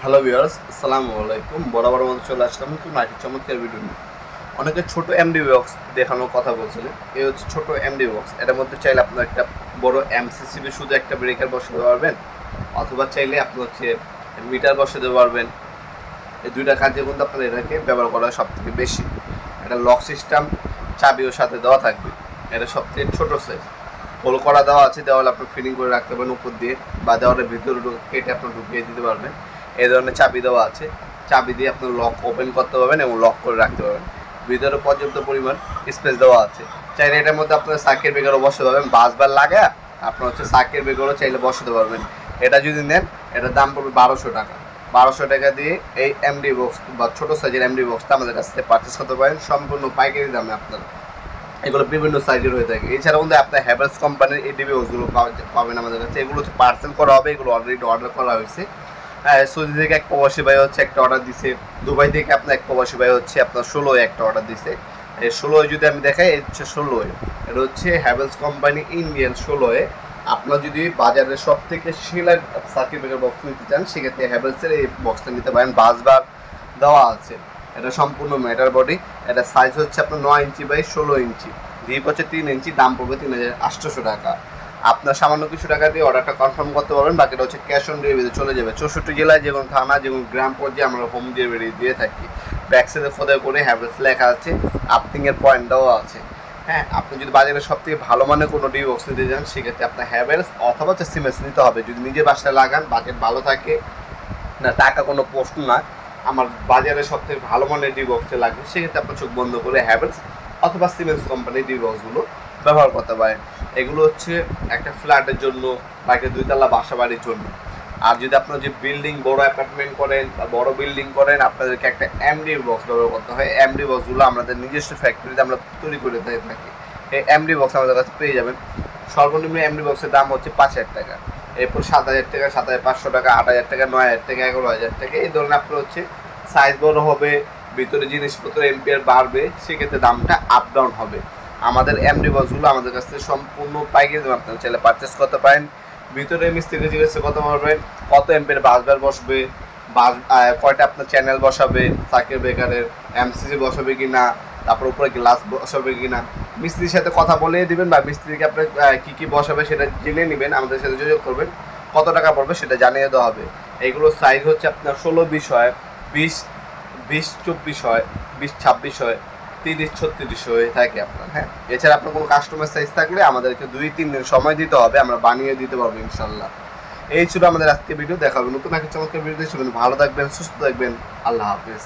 Hello viewers, আসসালামু আলাইকুম। বরাবর মতো চলে আসলাম নতুন আরেকটি চমৎকার ভিডিও নিয়ে। অনেকে ছোট এমডি বক্স দেখানোর কথা বলছিলেন। এই হচ্ছে ছোট এমডি বক্স। এটার মধ্যে চাইলে আপনার একটা বড় এমসিসিবি শুধু একটা ব্রেকার বসাতে পারবেন, অথবা চাইলে আপনি হচ্ছে মিটার বসাতে পারবেন। এই দুইটা কাজে কিন্তু আপনার এটাকে ব্যবহার করা সব থেকে বেশি। এটা লক সিস্টেম, চাবিও সাথে দেওয়া থাকবে। এটা সবথেকে ছোট সাইজ, হোল করা দেওয়া আছে। দেওয়ালে আপনি ফিটিং করে রাখতে পারেন উপর দিয়ে, বা দেওয়ালের ভিতরে কেটে আপনি ঢুকিয়ে দিতে পারবেন। এই ধরনের চাবি দেওয়া আছে। চাবি দিয়ে আপনি লক ওপেন করতে পারবেন এবং লক করে রাখতে পারবেন। ভিতরে পর্যাপ্ত পরিমাণ স্পেস দেওয়া আছে। চাইলে এটার মধ্যে আপনার সার্কিট ব্রেকারও বসাতে পারবেন। বাসবার লাগা আপনার হচ্ছে সার্কিট ব্রেকারও চাইলে বসাতে পারবেন। এটা যদি নেন, এটার দাম পড়বে 1200 টাকা। 1200 টাকা দিয়ে এই এমডি বক্স বা ছোটো সাইজের এমডি বক্সটা আমাদের কাছ থেকে পারচেস করতে পারেন সম্পূর্ণ পাইকারি দামে। আপনার এগুলো বিভিন্ন সাইজের হয়ে থাকে। এছাড়াও কিন্তু আপনার হ্যাভেলস কোম্পানির এডিবি বক্সগুলো পাবেন আমাদের কাছে। এগুলো হচ্ছে পার্সেল করা হবে, এগুলো অলরেডি অর্ডার করা হয়েছে। সৌদি থেকে এক প্রবাসী ভাই হচ্ছে একটা অর্ডার দিছে। দুবাই থেকে আপনার এক প্রবাসী ভাই হচ্ছে আপনার 16 একটা অর্ডার দিছে। এই 16 যদি আমি দেখাই, এই হচ্ছে 16। এটা হচ্ছে হ্যাভেলস কোম্পানি ইন্ডিয়ান 16। আপনার যদি বাজারের সব থেকে সেরা সার্কিট ব্রেকার বক্স নিতে চান, সেক্ষেত্রে হ্যাভেলসের এই বক্সটা নিতে পারেন। বাসবার দেওয়া আছে। এটা সম্পূর্ণ ম্যাটার বডি। এটা সাইজ হচ্ছে আপনার 9 ইঞ্চি বাই 16 ইঞ্চি। ডিপ হচ্ছে 3 ইঞ্চি। দাম পড়বে 3800 টাকা। আপনার সামান্য কিছু টাকা দিয়ে অর্ডারটা কনফার্ম করতে পারবেন। বাকিটা হচ্ছে ক্যাশ অন ডেলিভারিতে চলে যাবে। 64 জেলায় যে কোনো থানা, যে কোনো গ্রাম পর্যায়ে আমরা হোম ডেলিভারি দিয়ে থাকি। ব্যাকসাইডে ফোদা করে হ্যাভেলস লেখা আছে, আর্থিংয়ের পয়েন্ট দেওয়া আছে। হ্যাঁ, আপনি যদি বাজারে সব থেকে ভালো মানের কোনো ডি বক্স নিতে চান, সেক্ষেত্রে আপনার হ্যাভেলস অথবা হচ্ছে সিমেন্স নিতে হবে। যদি নিজের বাসায় লাগান, বাজেট ভালো থাকে না, টাকা কোনো প্রশ্ন না, আমার বাজারে সব থেকে ভালো মানের ডি বক্সে লাগবে, সেক্ষেত্রে আপনার চোখ বন্ধ করে হ্যাভেলস অথবা সিমেন্স কোম্পানির ডি বক্সগুলো ব্যবহার করতে পারেন। এগুলো হচ্ছে একটা ফ্ল্যাটের জন্য বা একটা 2 তলা বাসা বাড়ির জন্য। আর যদি আপনার যে বিল্ডিং, বড় অ্যাপার্টমেন্ট করেন বা বড় বিল্ডিং করেন, আপনাদেরকে একটা এমডি বক্স ব্যবহার করতে হয়। এমডি বক্সগুলো আমাদের নিজস্ব ফ্যাক্টরিতে আমরা তৈরি করে থাকি। এই এমডি বক্স আমাদের কাছে পেয়ে যাবেন। সর্বনিম্ন এমডি বক্সের দাম হচ্ছে 5000 টাকা। এরপর 7000 টাকা, 7500 টাকা, 8000 টাকা, 9000 টাকা, 11000 টাকা। এই ধরনের আপনার হচ্ছে সাইজ বড় হবে, ভিতরে জিনিসপত্র এম্পিয়ার বাড়বে, সেক্ষেত্রে দামটা আপ ডাউন হবে। আমাদের এমডি বক্সগুলো আমাদের কাছ থেকে সম্পূর্ণ পাইকারি দামে আপনারা চাইলে পারচেস করতে পারেন। ভিতরে মিস্ত্রিকে জিজ্ঞাসা করতে পারবেন কত এম্পিয়ার বাসবার বসবে, বাস কয়টা আপনার চ্যানেল বসাবে, সার্কিট ব্রেকারের এমসিসি বসাবে কি না, তারপর উপরে গ্লাস বসাবে কি না। মিস্ত্রির সাথে কথা বলে দিবেন, বা মিস্ত্রিকে আপনার কী কী বসাবে সেটা জেনে নেবেন, আমাদের সাথে যোগাযোগ করবেন। কত টাকা পড়বে সেটা জানিয়ে দেওয়া হবে। এইগুলোর সাইজ হচ্ছে আপনার 16-20 হয়, 20-24 হয়, 20-26 হয়, 30-36 হয়ে থাকে আপনার। হ্যাঁ, এছাড়া আপনার কোনো কাস্টমার সাইজ থাকলে আমাদেরকে 2-3 দিন সময় দিতে হবে, আমরা বানিয়ে দিতে পারবো ইনশাল্লাহ। এই ছিল আমাদের আজকে ভিডিও। দেখা হবে নতুন একটা চমৎকার ভিডিও। ভালো থাকবেন, সুস্থ থাকবেন। আল্লাহ হাফেজ।